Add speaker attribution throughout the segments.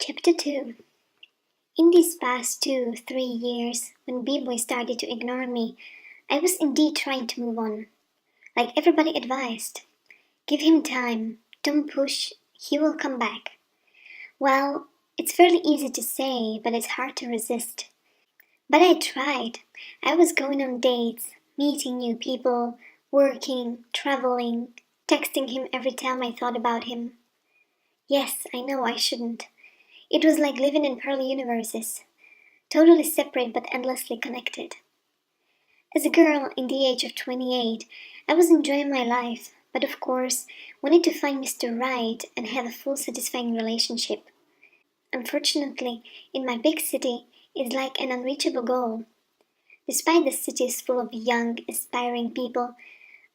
Speaker 1: Chapter 2. In these past 3 years, when B-Boy started to ignore me, I was indeed trying to move on. Like everybody advised. Give him time, don't push, he will come back. Well, it's fairly easy to say, but it's hard to resist. But I tried. I was going on dates, meeting new people, working, traveling, texting him every time I thought about him. Yes, I know I shouldn't. It was like living in parallel universes, totally separate but endlessly connected. As a girl in the age of 28, I was enjoying my life, but of course, wanted to find Mr. Right and have a full satisfying relationship. Unfortunately, in my big city, it's like an unreachable goal. Despite the city is full of young, aspiring people,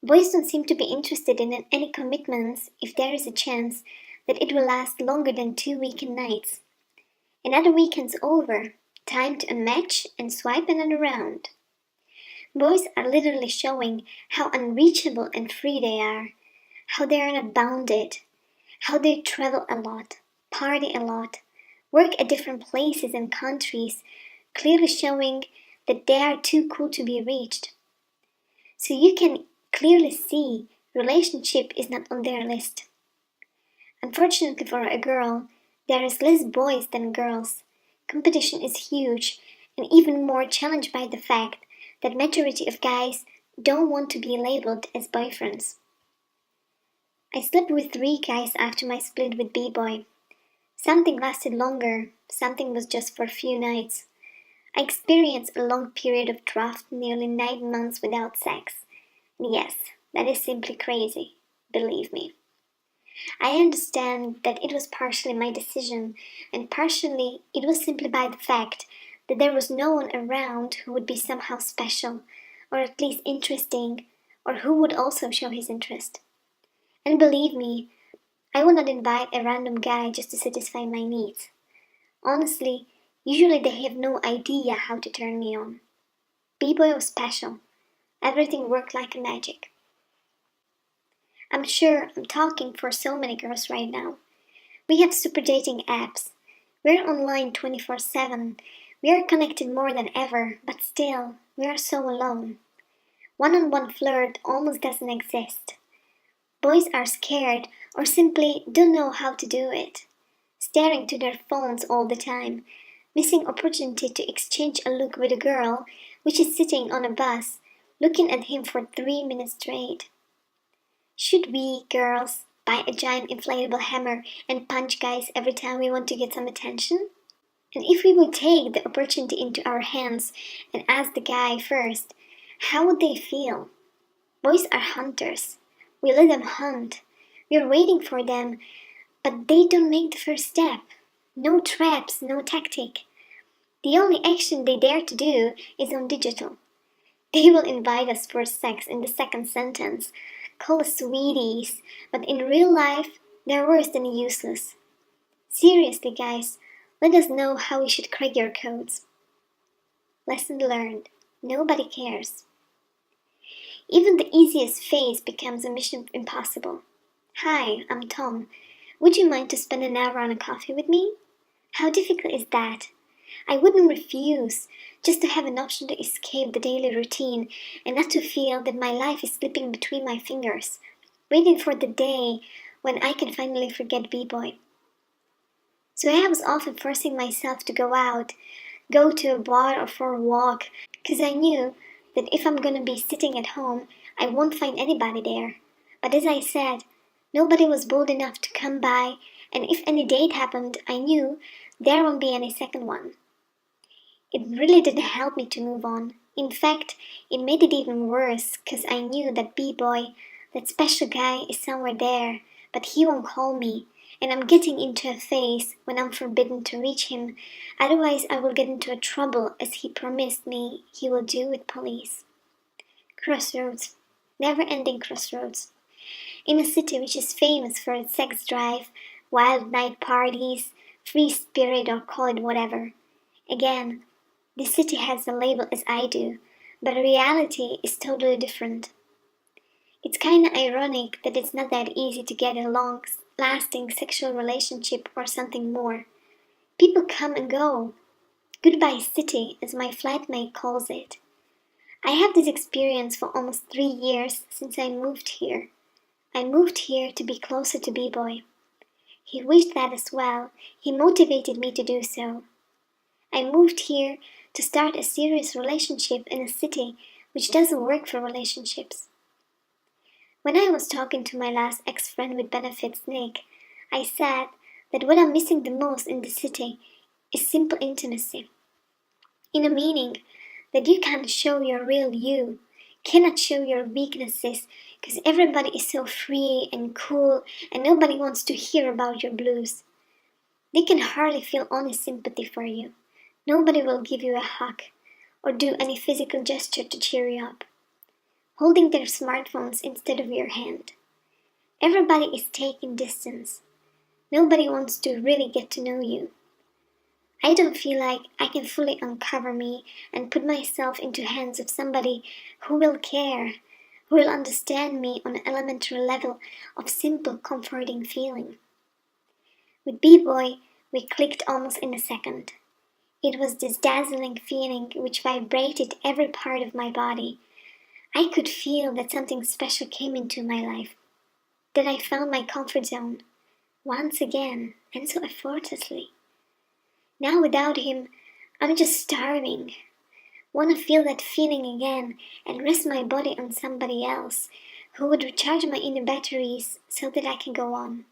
Speaker 1: boys don't seem to be interested in any commitments if there is a chance that it will last longer than 2 weekend nights. Another weekend's over, time to unmatch and swipe another round. Boys are literally showing how unreachable and free they are, how they are not bounded, how they travel a lot, party a lot, work at different places and countries, clearly showing that they are too cool to be reached. So you can clearly see relationship is not on their list. Unfortunately for a girl, there is less boys than girls. Competition is huge and even more challenged by the fact that majority of guys don't want to be labeled as boyfriends. I slept with 3 guys after my split with B-Boy. Something lasted longer, something was just for a few nights. I experienced a long period of drought, nearly 9 months without sex. And yes, that is simply crazy, believe me. I understand that it was partially my decision, and partially it was simply by the fact that there was no one around who would be somehow special, or at least interesting, or who would also show his interest. And believe me, I would not invite a random guy just to satisfy my needs. Honestly, usually they have no idea how to turn me on. B-Boy was special. Everything worked like magic. I'm sure I'm talking for so many girls right now. We have super dating apps. We're online 24/7. We are connected more than ever, but still, we are so alone. One-on-one flirt almost doesn't exist. Boys are scared or simply don't know how to do it. Staring to their phones all the time, missing opportunity to exchange a look with a girl which is sitting on a bus, looking at him for 3 minutes straight. Should we, girls, buy a giant inflatable hammer and punch guys every time we want to get some attention? And if we would take the opportunity into our hands and ask the guy first, how would they feel? Boys are hunters. We let them hunt. We are waiting for them, but they don't make the first step. No traps, no tactic. The only action they dare to do is on digital. They will invite us for sex in the second sentence, call us sweeties, but in real life, they're worse than useless. Seriously, guys, let us know how we should crack your codes. Lesson learned. Nobody cares. Even the easiest phase becomes a mission impossible. Hi, I'm Tom. Would you mind to spend an hour on a coffee with me? How difficult is that? I wouldn't refuse, just to have an option to escape the daily routine and not to feel that my life is slipping between my fingers, waiting for the day when I can finally forget B-Boy. So I was often forcing myself to go out, go to a bar or for a walk, because I knew that if I'm gonna be sitting at home, I won't find anybody there. But as I said, nobody was bold enough to come by, and if any date happened, I knew there won't be any second one. It really didn't help me to move on. In fact, it made it even worse because I knew that B-Boy, that special guy, is somewhere there, but he won't call me, and I'm getting into a phase when I'm forbidden to reach him, otherwise I will get into a trouble as he promised me he will do with police. Crossroads. Never-ending crossroads. In a city which is famous for its sex drive, wild night parties, free spirit or call it whatever. Again, this city has the label as I do, but reality is totally different. It's kinda ironic that it's not that easy to get a long-lasting sexual relationship or something more. People come and go. Goodbye city, as my flatmate calls it. I have this experience for almost 3 years since I moved here. I moved here to be closer to B-Boy. He wished that as well. He motivated me to do so. I moved here to start a serious relationship in a city which doesn't work for relationships. When I was talking to my last ex-friend with benefits, Nick, I said that what I'm missing the most in the city is simple intimacy. In a meaning that you can't show your real you, cannot show your weaknesses because everybody is so free and cool and nobody wants to hear about your blues. They can hardly feel honest sympathy for you. Nobody will give you a hug or do any physical gesture to cheer you up, holding their smartphones instead of your hand. Everybody is taking distance. Nobody wants to really get to know you. I don't feel like I can fully uncover me and put myself into hands of somebody who will care, who will understand me on an elementary level of simple, comforting feeling. With B-Boy, we clicked almost in a second. It was this dazzling feeling which vibrated every part of my body. I could feel that something special came into my life, that I found my comfort zone, once again, and so effortlessly. Now without him, I'm just starving. Want to feel that feeling again and rest my body on somebody else who would recharge my inner batteries so that I can go on.